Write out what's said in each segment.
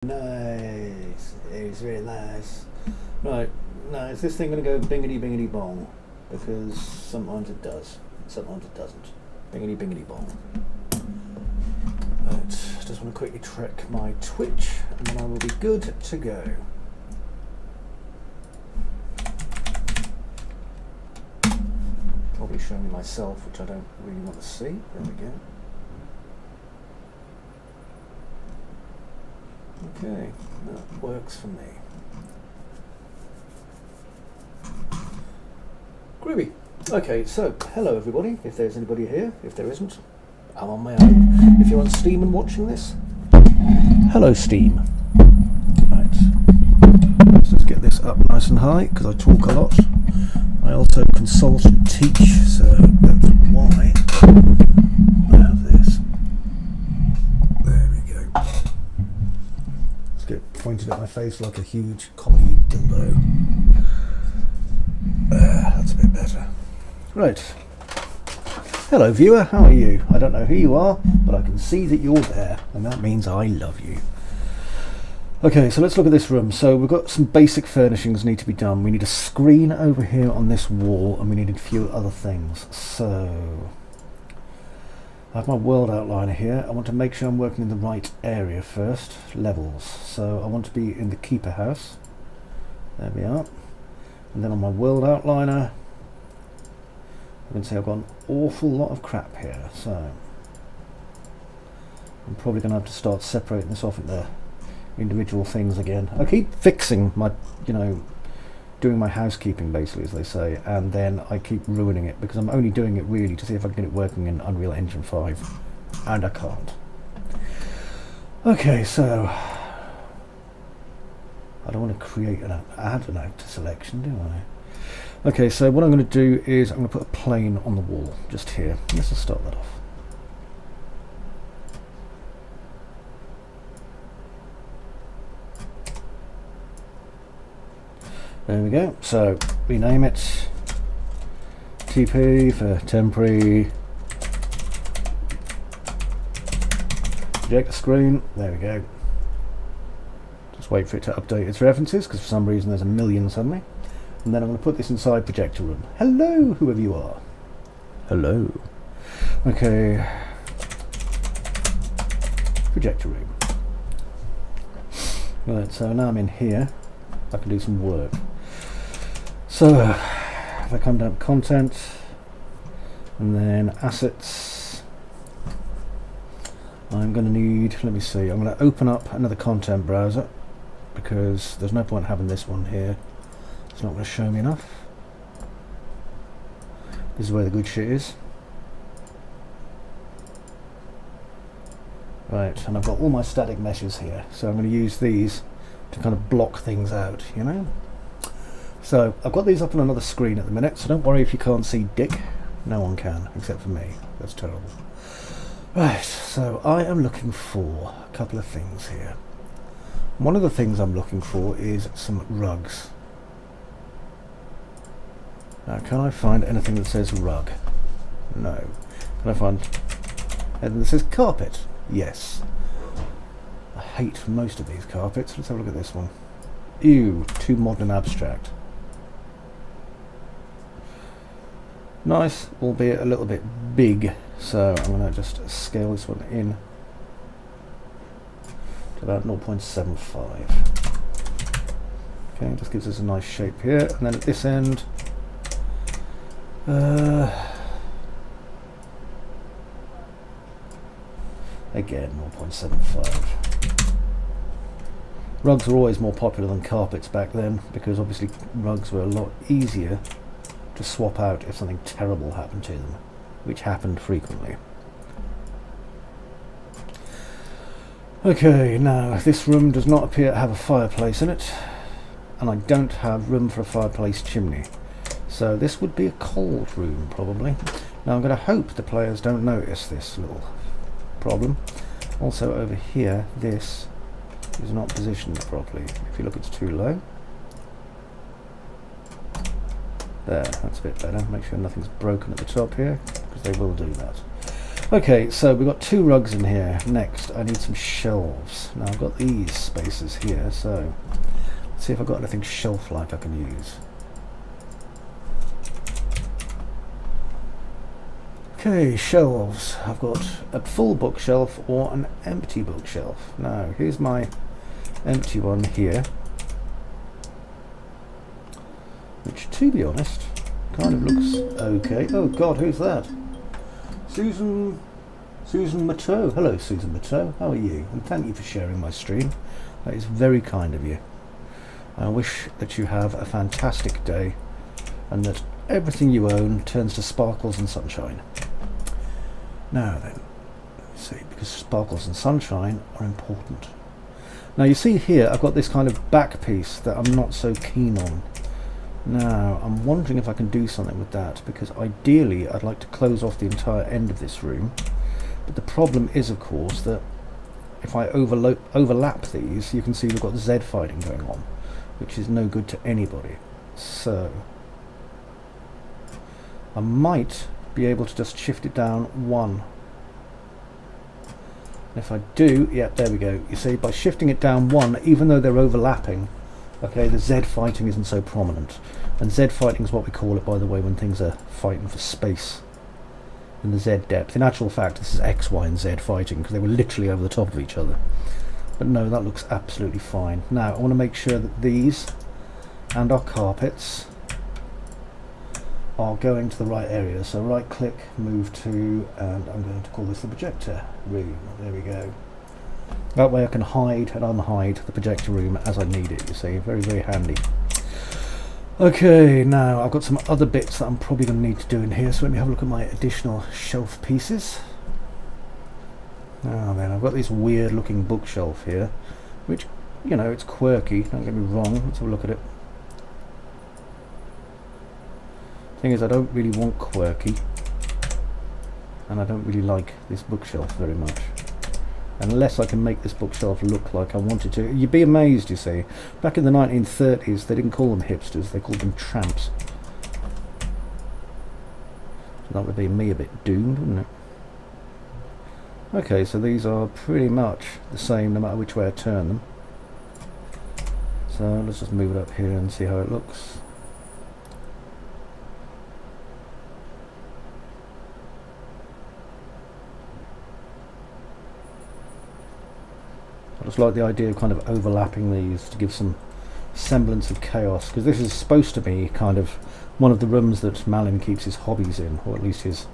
Nice. It's really nice. Right, now is this thing going to go bingity bingity bong? Because sometimes it does, sometimes it doesn't. Bingity bingity bong. Right, just want to quickly check my Twitch and then I will be good to go. Probably showing me myself, which I don't really want to see. There we go. Okay, that works for me. Groovy. Okay, so hello everybody, if there's anybody here. If there isn't, I'm on my own. If you're on Steam and watching this, hello Steam. Right, let's just get this up nice and high because I talk a lot. I also consult and teach, so that's why I have this. There we go. Let's get pointed at my face like a huge comedy dildo. That's a bit better. Right. Hello viewer, how are you? I don't know who you are, but I can see that you're there, and that means I love you. Okay, so let's look at this room. So we've got some basic furnishings need to be done. We need a screen over here on this wall, and we need a few other things. So I have my world outliner here. I want to make sure I'm working in the right area first. Levels. So I want to be in the keeper house. There we are. And then on my world outliner, I can see I've got an awful lot of crap here. So I'm probably going to have to start separating this off into individual things again. I keep fixing my, doing my housekeeping basically, as they say, and then I keep ruining it because I'm only doing it really to see if I can get it working in Unreal Engine 5, and I can't. Okay, so I don't want to create add an actor selection, do I? Okay, so what I'm going to do is I'm going to put a plane on the wall just here. Let's just start that off. There we go. So rename it TP for temporary projector screen. There we go. Just wait for it to update its references because for some reason there's a million suddenly. And then I'm going to put this inside projector room. Hello, whoever you are. Hello. Okay. Projector room. Right, so now I'm in here. I can do some work. So if I come down to content and then assets, I'm going to need, let me see, I'm going to open up another content browser because there's no point having this one here. It's not going to show me enough. This is where the good shit is. Right, and I've got all my static meshes here, so I'm going to use these to kind of block things out, So I've got these up on another screen at the minute, so don't worry if you can't see dick. No one can, except for me. That's terrible. Right, so I am looking for a couple of things here. One of the things I'm looking for is some rugs. Now, can I find anything that says rug? No. Can I find anything that says carpet? Yes. I hate most of these carpets. Let's have a look at this one. Ew, too modern abstract. Nice, albeit a little bit big, so I'm going to just scale this one in to about 0.75. Okay, just gives us a nice shape here, and then at this end, again 0.75. Rugs were always more popular than carpets back then because obviously rugs were a lot easier to swap out if something terrible happened to them, which happened frequently. Okay, now this room does not appear to have a fireplace in it, and I don't have room for a fireplace chimney, so this would be a cold room probably. Now I'm going to hope the players don't notice this little problem. Also over here, this is not positioned properly. If you look, it's too low. There, that's a bit better. Make sure nothing's broken at the top here, because they will do that. Okay, so we've got 2 rugs in here. Next, I need some shelves. Now I've got these spaces here, so let's see if I've got anything shelf-like I can use. Okay, shelves. I've got a full bookshelf or an empty bookshelf. Now, here's my empty one here, which, to be honest, kind of looks okay. Oh God, who's that? Susan Matteau. Hello, Susan Matteau. How are you? And thank you for sharing my stream. That is very kind of you. I wish that you have a fantastic day and that everything you own turns to sparkles and sunshine. Now then, let's see, because sparkles and sunshine are important. Now you see here, I've got this kind of back piece that I'm not so keen on. Now, I'm wondering if I can do something with that, because ideally I'd like to close off the entire end of this room. But the problem is, of course, that if I overlap these, you can see we've got Z fighting going on, which is no good to anybody. So I might be able to just shift it down 1. If I do, yeah, there we go. You see, by shifting it down 1, even though they're overlapping, okay, the Z fighting isn't so prominent. And Z fighting is what we call it, by the way, when things are fighting for space in the Z depth. In actual fact, this is X, Y and Z fighting, because they were literally over the top of each other. But no, that looks absolutely fine. Now, I want to make sure that these and our carpets are going to the right area. So right click, move to, and I'm going to call this the projector room. There we go. That way I can hide and unhide the projector room as I need it, you see. Very, very handy. Okay, now I've got some other bits that I'm probably going to need to do in here, so let me have a look at my additional shelf pieces. Now then, I've got this weird looking bookshelf here, which, you know, it's quirky, don't get me wrong. Let's have a look at it. Thing is, I don't really want quirky, and I don't really like this bookshelf very much. Unless I can make this bookshelf look like I want it to. You'd be amazed, you see. Back in the 1930s, they didn't call them hipsters, they called them tramps. So that would be me a bit doomed, wouldn't it? Okay, so these are pretty much the same no matter which way I turn them. So let's just move it up here and see how it looks. I just like the idea of kind of overlapping these to give some semblance of chaos, because this is supposed to be kind of one of the rooms that Malin keeps his hobbies in, or at least his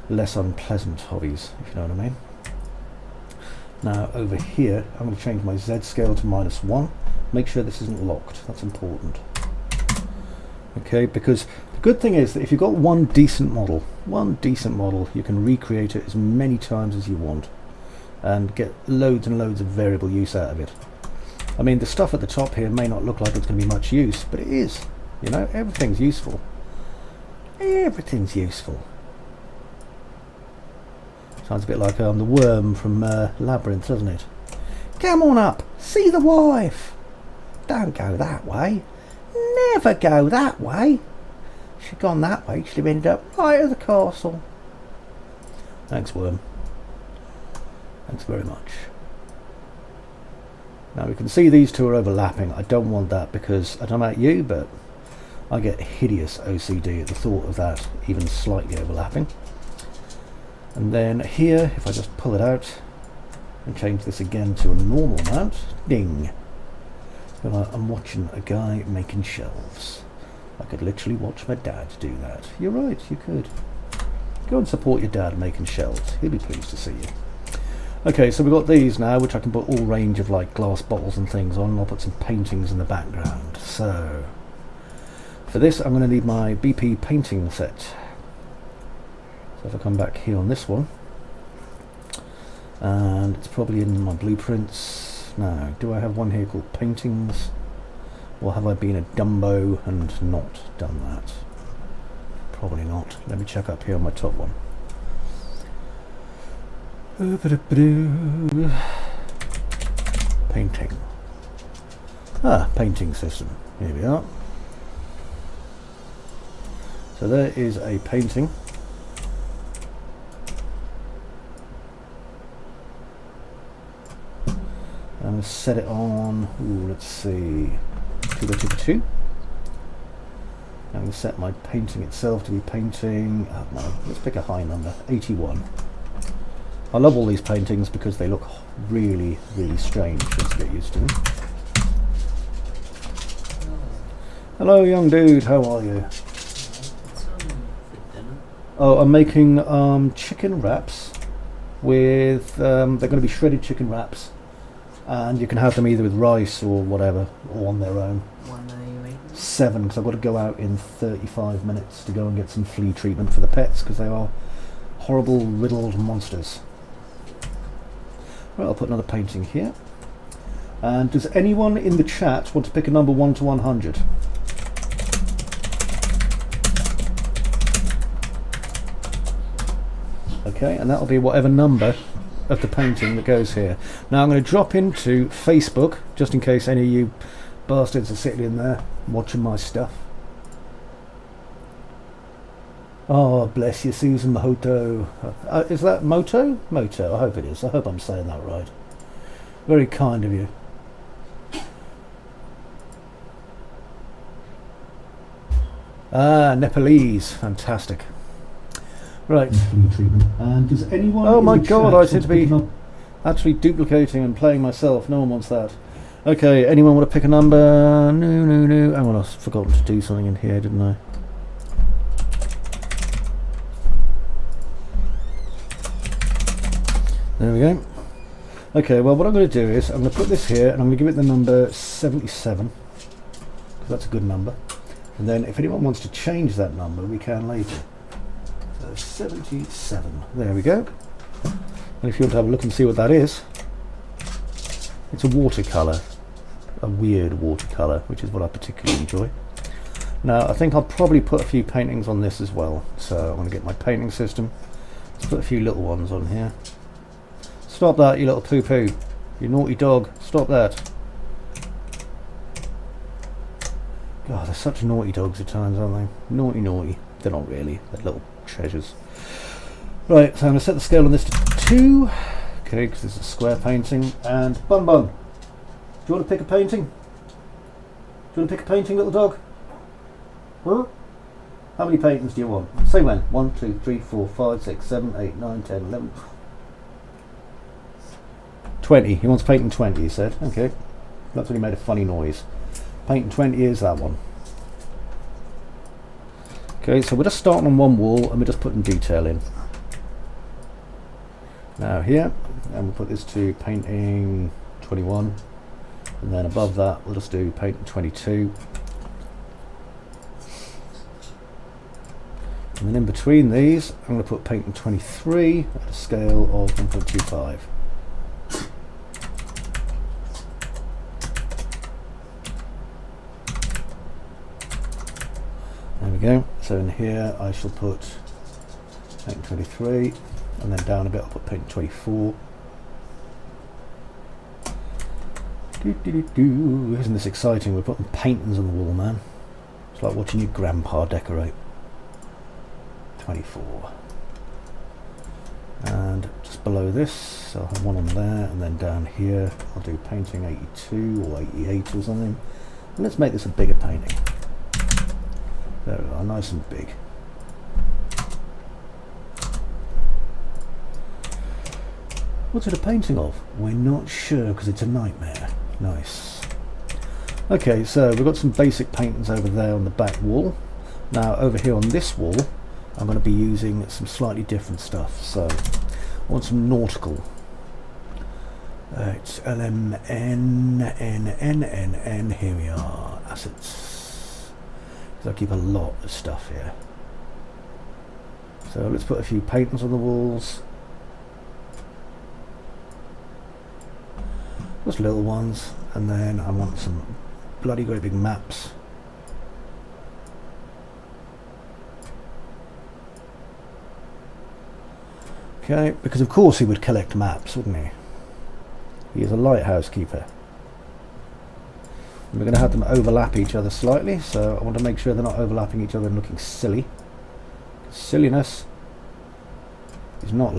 less unpleasant hobbies, if you know what I mean. Now over here I'm going to change my Z scale to -1. Make sure this isn't locked, that's important. Okay, because the good thing is that if you've got one decent model, you can recreate it as many times as you want and get loads and loads of variable use out of it. I mean, the stuff at the top here may not look like it's going to be much use, but it is. You know, everything's useful. Everything's useful. Sounds a bit like the worm from Labyrinth, doesn't it? Come on up, see the wife. Don't go that way. Never go that way. If she'd gone that way, she'd have ended up right at the castle. Thanks, worm. Thanks very much. Now we can see these two are overlapping. I don't want that because, I don't know about you, but I get hideous OCD at the thought of that even slightly overlapping. And then here, if I just pull it out and change this again to a normal amount, ding. Well, I'm watching a guy making shelves. I could literally watch my dad do that. You're right, you could. Go and support your dad making shelves. He'll be pleased to see you. Okay, so we've got these now, which I can put all range of like glass bottles and things on, and I'll put some paintings in the background. So for this I'm going to need my BP painting set. So if I come back here on this one, and it's probably in my blueprints. Now, do I have one here called paintings, or have I been a Dumbo and not done that? Probably not. Let me check up here on my top one. Painting. Painting system. Here we are. So there is a painting. going to set it on, let's see, 2x2x2. I'm going to set my painting itself to be painting, oh no, let's pick a high number, 81. I love all these paintings because they look really, really strange once you get used to them. Hello young dude, how are you? Oh, I'm making chicken wraps with, they're going to be shredded chicken wraps, and you can have them either with rice or whatever, or on their own. 7, because I've got to go out in 35 minutes to go and get some flea treatment for the pets, because they are horrible riddled monsters. Right, I'll put another painting here. And does anyone in the chat want to pick a number 1 to 100? Okay, and that'll be whatever number of the painting that goes here. Now I'm going to drop into Facebook, just in case any of you bastards are sitting in there watching my stuff. Oh, bless you, Susan Moto. Is that Moto? Moto, I hope it is. I hope I'm saying that right. Very kind of you. Ah, Nepalese. Fantastic. Right. And does anyone... Oh my god, I seem to be actually duplicating and playing myself. No one wants that. Okay, anyone want to pick a number? No. Hang on, I've forgotten to do something in here, didn't I? There we go. Okay, well what I'm going to do is I'm going to put this here and I'm going to give it the number 77, because that's a good number. And then if anyone wants to change that number, we can later. So 77. There we go. And if you want to have a look and see what that is, it's a watercolour. A weird watercolour, which is what I particularly enjoy. Now I think I'll probably put a few paintings on this as well. So I'm going to get my painting system. Let's put a few little ones on here. Stop that, you little poo-poo. You naughty dog. Stop that. God, they're such naughty dogs at times, aren't they? Naughty, naughty. They're not really. They're little treasures. Right, so I'm going to set the scale on this to 2. Okay, because this is a square painting. And Bun Bun, do you want to pick a painting? Do you want to pick a painting, little dog? Huh? How many paintings do you want? Say when. 1, 2, 3, 4, 5, 6, 7, 8, 9, 10, 11... 20. He wants painting 20, he said. Okay. That's when he made a funny noise. Painting 20 is that one. Okay, so we're just starting on one wall and we're just putting detail in. Now here, and we'll put this to painting 21. And then above that, we'll just do painting 22. And then in between these, I'm going to put painting 23 at a scale of 1.25. There we go. So in here I shall put paint 23, and then down a bit I'll put paint 24. Isn't this exciting? We're putting paintings on the wall, man. It's like watching your grandpa decorate. 24. And just below this I'll have one on there, and then down here I'll do painting 82 or 88 or something. And let's make this a bigger painting. There we are, nice and big. What's it a painting of? We're not sure because it's a nightmare. Nice. Okay, so we've got some basic paintings over there on the back wall. Now over here on this wall I'm going to be using some slightly different stuff. So I want some nautical. It's LMNNNNN. Here we are. Assets. I keep a lot of stuff here. So let's put a few paintings on the walls. Just little ones. And then I want some bloody great big maps. Okay, because of course he would collect maps, wouldn't he? He is a lighthouse keeper. We're going to have them overlap each other slightly, so I want to make sure they're not overlapping each other and looking silly. Silliness is not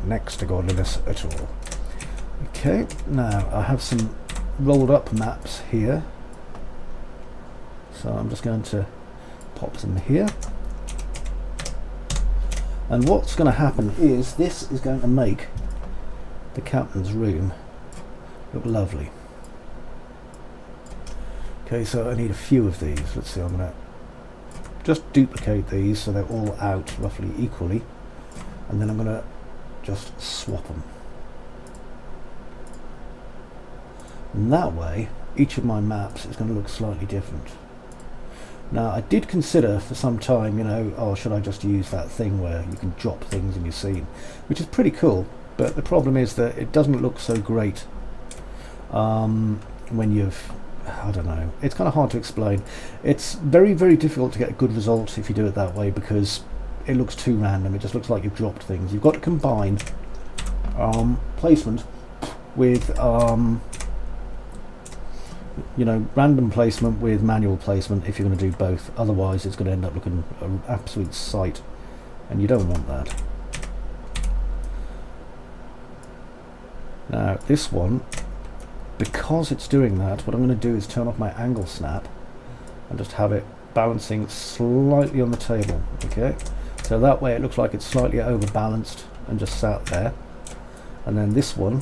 next to godliness at all. Okay, now I have some rolled up maps here, so I'm just going to pop them here, and what's going to happen is this is going to make the captain's room look lovely. Okay, so I need a few of these. Let's see, I'm going to just duplicate these so they're all out roughly equally, and then I'm going to just swap them. And that way each of my maps is going to look slightly different. Now I did consider for some time, you know, oh, should I just use that thing where you can drop things in your scene, which is pretty cool, but the problem is that it doesn't look so great when you've, I don't know, it's kind of hard to explain. It's very, very difficult to get a good result if you do it that way, because it looks too random. It just looks like you've dropped things. You've got to combine placement with you know, random placement with manual placement if you're going to do both. Otherwise it's going to end up looking an absolute sight, and you don't want that. Now this one, because it's doing that, what I'm going to do is turn off my angle snap and just have it balancing slightly on the table. Okay, so that way it looks like it's slightly overbalanced and just sat there. And then this one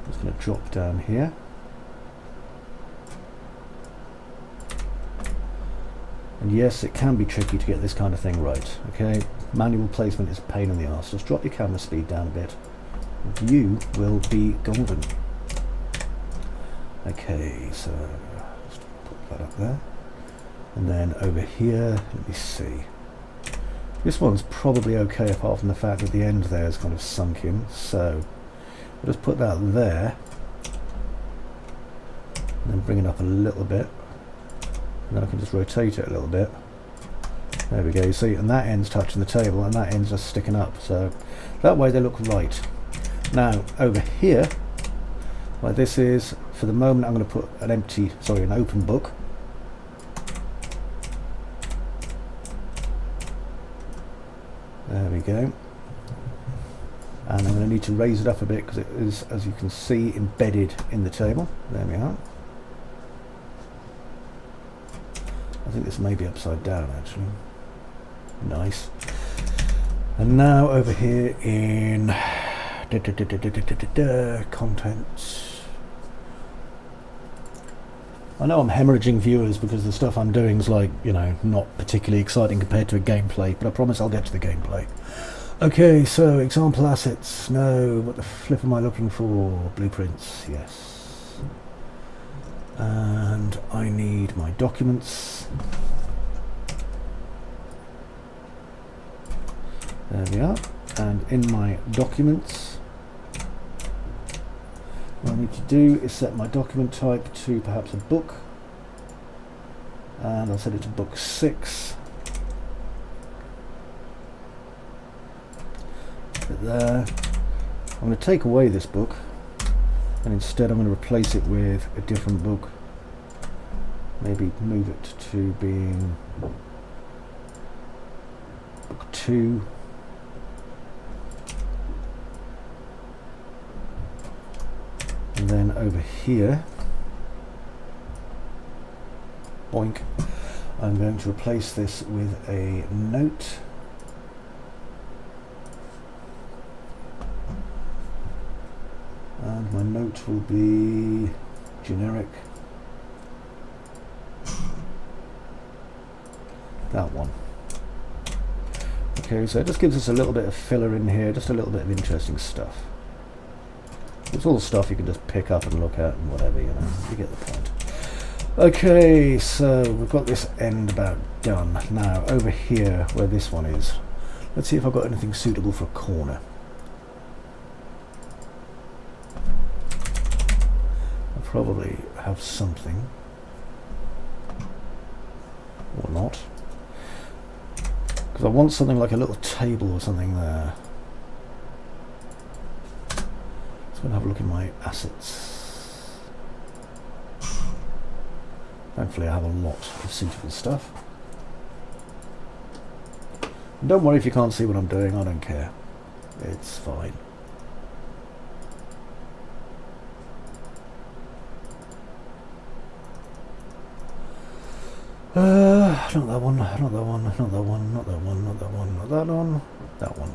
is going to drop down here. And yes, it can be tricky to get this kind of thing right. Okay, manual placement is a pain in the arse. Just drop your camera speed down a bit. You will be golden. Okay, so let's put that up there. And then over here, let me see. This one's probably okay apart from the fact that the end there is kind of sunk in. So we'll just put that there. And then bring it up a little bit. And then I can just rotate it a little bit. There we go, you see, and that end's touching the table and that end's just sticking up. So that way they look right. Now over here, like this is, for the moment I'm going to put an open book. There we go. And I'm going to need to raise it up a bit because it is, as you can see, embedded in the table. There we are. I think this may be upside down actually. Nice. And now over here in content. I know I'm hemorrhaging viewers because the stuff I'm doing is, like, you know, not particularly exciting compared to a gameplay, but I promise I'll get to the gameplay. Okay, so example assets. No, what the flip am I looking for? Blueprints, yes. And I need my documents. There we are. And in my documents, what I need to do is set my document type to perhaps a book, and I'll set it to book 6. Put it there. I'm going to take away this book, and instead I'm going to replace it with a different book. Maybe move it to being book 2. And then over here, boink, I'm going to replace this with a note. And my note will be generic. That one. Okay, so it just gives us a little bit of filler in here, just a little bit of interesting stuff. It's all stuff you can just pick up and look at and whatever, you know, you get the point. Okay, so we've got this end about done. Now, over here, where this one is, let's see if I've got anything suitable for a corner. I probably have something. Or not. Because I want something like a little table or something there. I'm going to have a look at my assets. Thankfully I have a lot of suitable stuff. And don't worry if you can't see what I'm doing, I don't care. It's fine. Not that one, not that one, not that one, not that one, not that one, not that one, that one.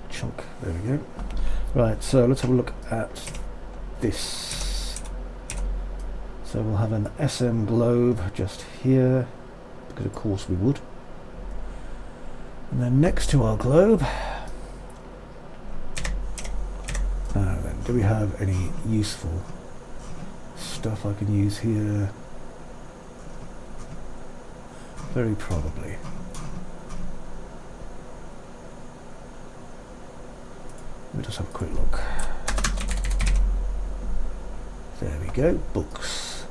Chunk, there we go. Right, so let's have a look at this. So we'll have an SM globe just here, because of course we would. And then next to our globe, now then, do we have any useful stuff I can use here? Very probably. Let me just have a quick look. There we go, books.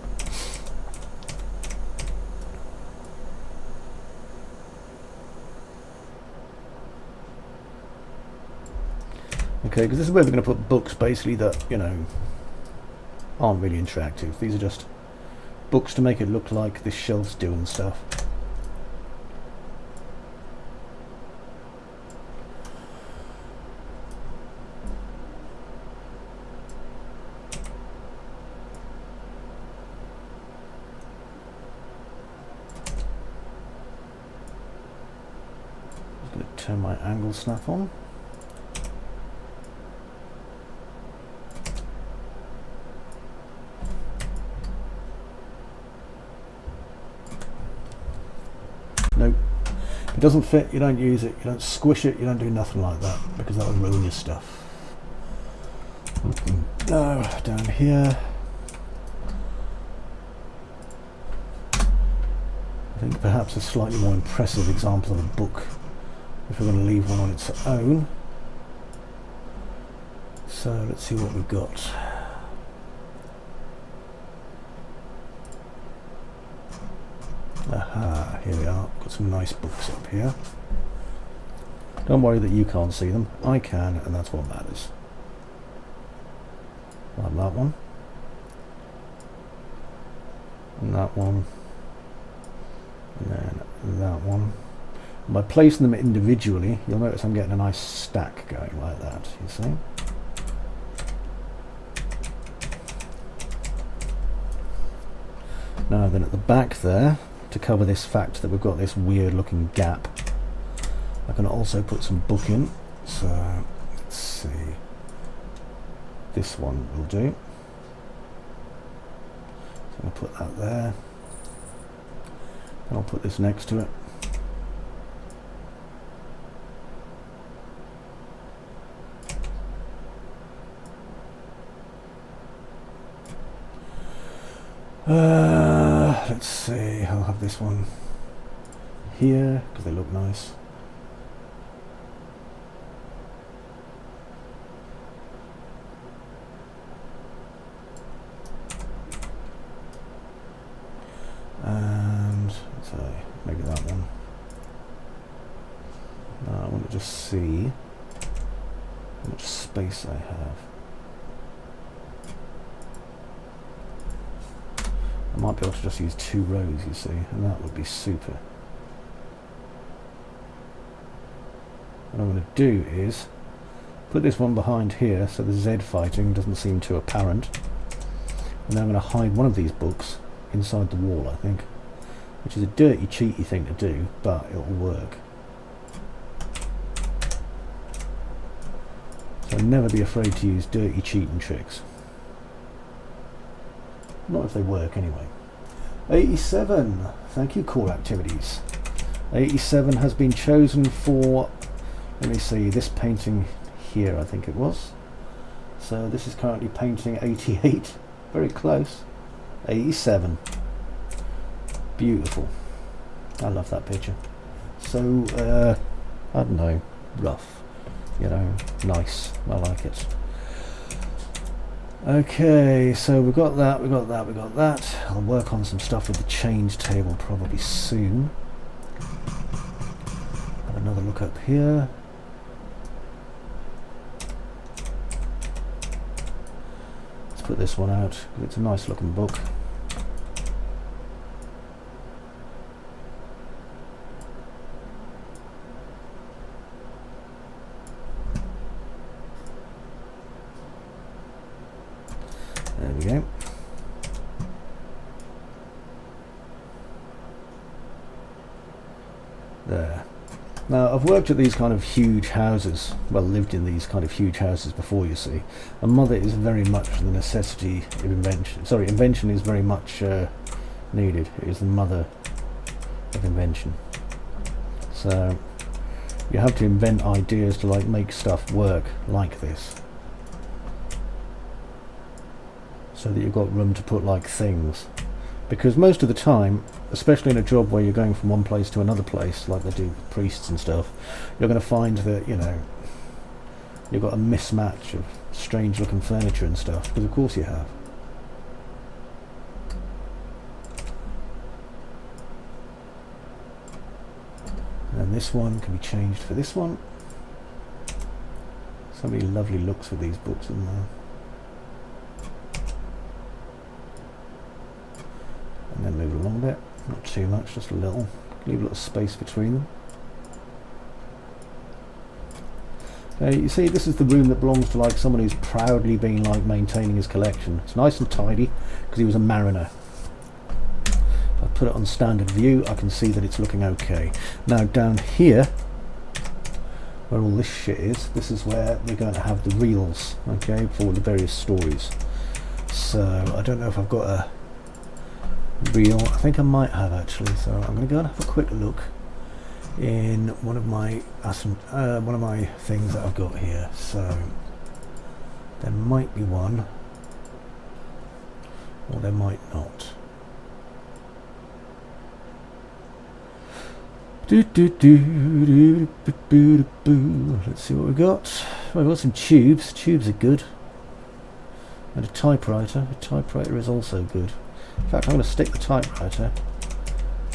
Okay, because this is where we're going to put books basically that, you know, aren't really interactive. These are just books to make it look like this shelf's doing stuff. Turn my angle snap on. Nope. If it doesn't fit, you don't use it, you don't squish it, you don't do nothing like that, because that will ruin your stuff. No, down here. I think perhaps a slightly more impressive example of a book, if we're going to leave one on its own. So let's see what we've got. Aha, here we are. Got some nice books up here. Don't worry that you can't see them. I can, and that's what matters. Like that one. And that one. And then that one. By placing them individually, you'll notice I'm getting a nice stack going like that, you see? Now then, at the back there, to cover this fact that we've got this weird looking gap, I can also put some book in. So, let's see. This one will do. So I'm going to put that there. And I'll put this next to it. Let's see, I'll have this one here because they look nice. And let's say maybe that one. Now I want to just see how much space I have. I might be able to just use 2 rows, you see, and that would be super. What I'm going to do is put this one behind here so the Z fighting doesn't seem too apparent. And then I'm going to hide one of these books inside the wall, I think. Which is a dirty, cheaty thing to do, but it'll work. So never be afraid to use dirty, cheating tricks. Not if they work anyway. 87. Thank you, Core Activities. 87 has been chosen for, let me see, this painting here, I think it was. So this is currently painting 88. Very close. 87. Beautiful. I love that picture. So, I don't know, rough. You know, nice. I like it. Okay, so we've got that, we've got that, we've got that. I'll work on some stuff with the change table probably soon. Have another look up here. Let's put this one out, because it's a nice looking book. There we go. There. Now, I've worked at these kind of huge houses, well, lived in these kind of huge houses before, you see. A mother is very much the necessity of invention. Sorry, invention is very much needed. It is the mother of invention. So, you have to invent ideas to like make stuff work like this. So that you've got room to put like things. Because most of the time, especially in a job where you're going from one place to another place, like they do with priests and stuff, you're going to find that, you know, you've got a mismatch of strange looking furniture and stuff, because of course you have. And this one can be changed for this one. So many lovely looks with these books in there. And then move along a bit, not too much, just a little. Leave a little space between them. Okay, you see, this is the room that belongs to like someone who's proudly been like maintaining his collection. It's nice and tidy because he was a mariner. If I put it on standard view, I can see that it's looking okay. Now down here, where all this shit is, this is where we're going to have the reels, okay, for the various stories. So I don't know if I've got a reel. I think I might have actually, so I'm going to go and have a quick look in one of my things that I've got here. So there might be one, or there might not. Let's see what we've got. Well, we've got some tubes. Tubes are good, and a typewriter. A typewriter is also good. In fact, I'm going to stick the typewriter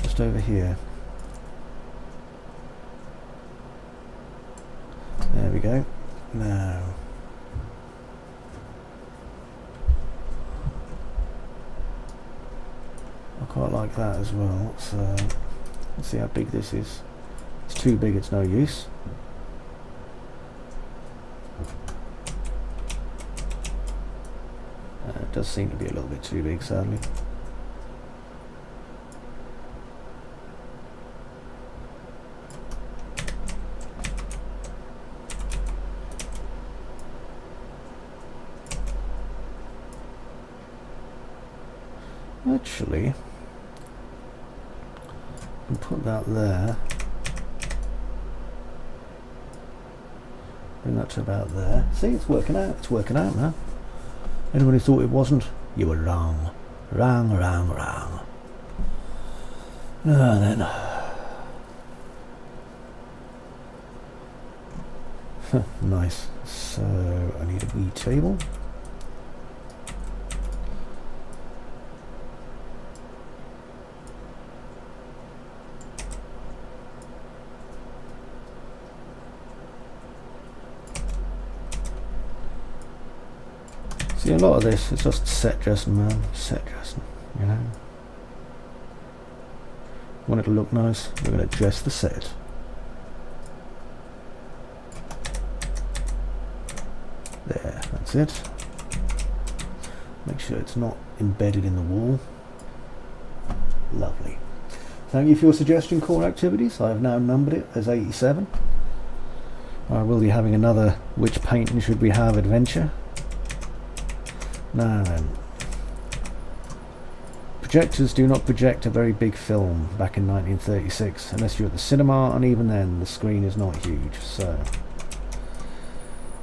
just over here. There we go. Now, I quite like that as well. So let's see how big this is. It's too big, it's no use. It does seem to be a little bit too big, sadly. Actually, I can put that there. Bring that to about there. See, it's working out. It's working out now. Anyone who thought it wasn't, you were wrong. Wrong, wrong, wrong. Ah, then. Nice. So, I need a wee table. See, a lot of this is just set dressing, man. Set dressing, you know. Want it to look nice? We're going to dress the set. There, that's it. Make sure it's not embedded in the wall. Lovely. Thank you for your suggestion, core activities. I have now numbered it as 87. I will be having another Which Painting Should We Have adventure. Now then, projectors do not project a very big film back in 1936 unless you're at the cinema, and even then the screen is not huge, so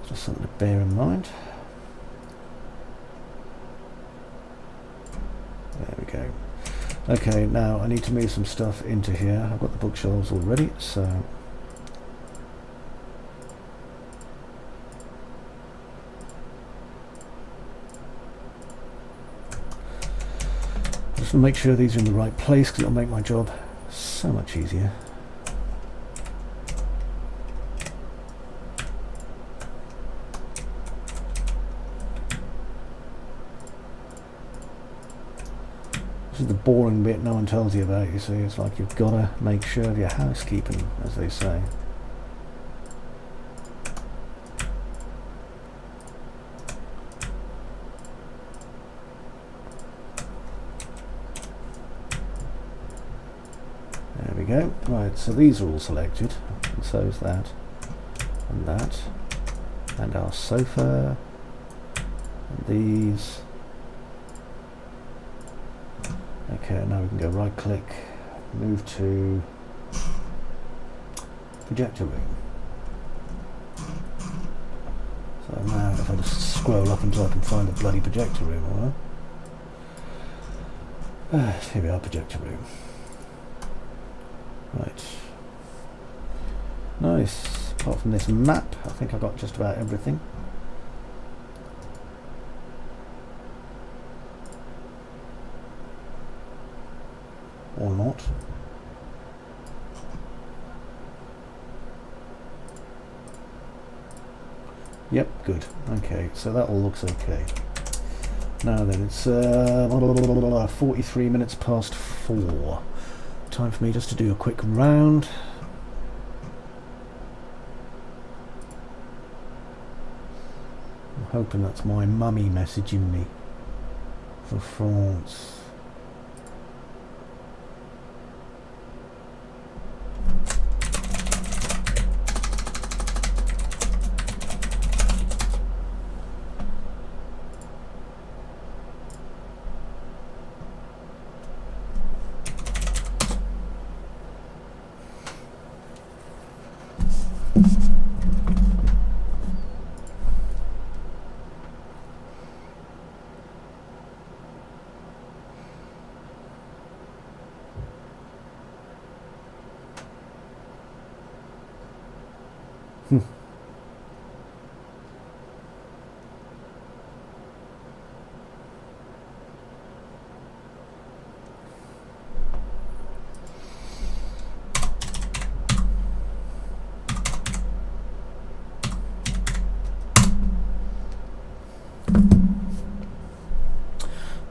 just something to bear in mind. There we go. Okay, now I need to move some stuff into here. I've got the bookshelves already, so just to make sure these are in the right place, because it'll make my job so much easier. This is the boring bit no one tells you about, you see. It's like you've got to make sure of your housekeeping, as they say. we go. Right, so these are all selected, and so is that, and that, and our sofa, and these. Okay, now we can go right click, move to projector room. So now if I just scroll up until I can find the bloody projector room, here we are, projector room. Right. Nice. Apart from this map, I think I got just about everything. Or not. Yep, good. Okay, so that all looks okay. Now then, it's 43 minutes past 4. Time for me just to do a quick round. I'm hoping that's my mummy messaging me for France.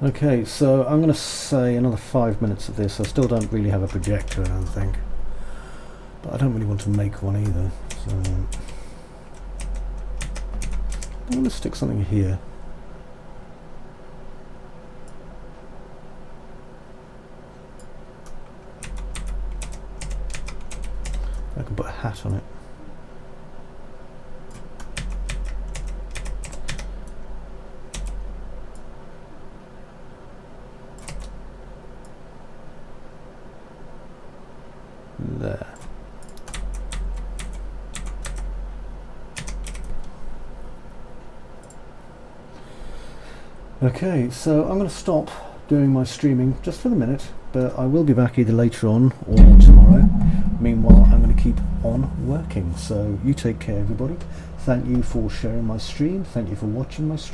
Okay, so I'm going to say another 5 minutes of this. I still don't really have a projector, I don't think. But I don't really want to make one either. So I'm going to stick something here. I can put a hat on it. There. Okay, so I'm going to stop doing my streaming just for the minute, but I will be back either later on or tomorrow. Meanwhile, I'm going to keep on working. So you take care, everybody. Thank you for sharing my stream. Thank you for watching my stream.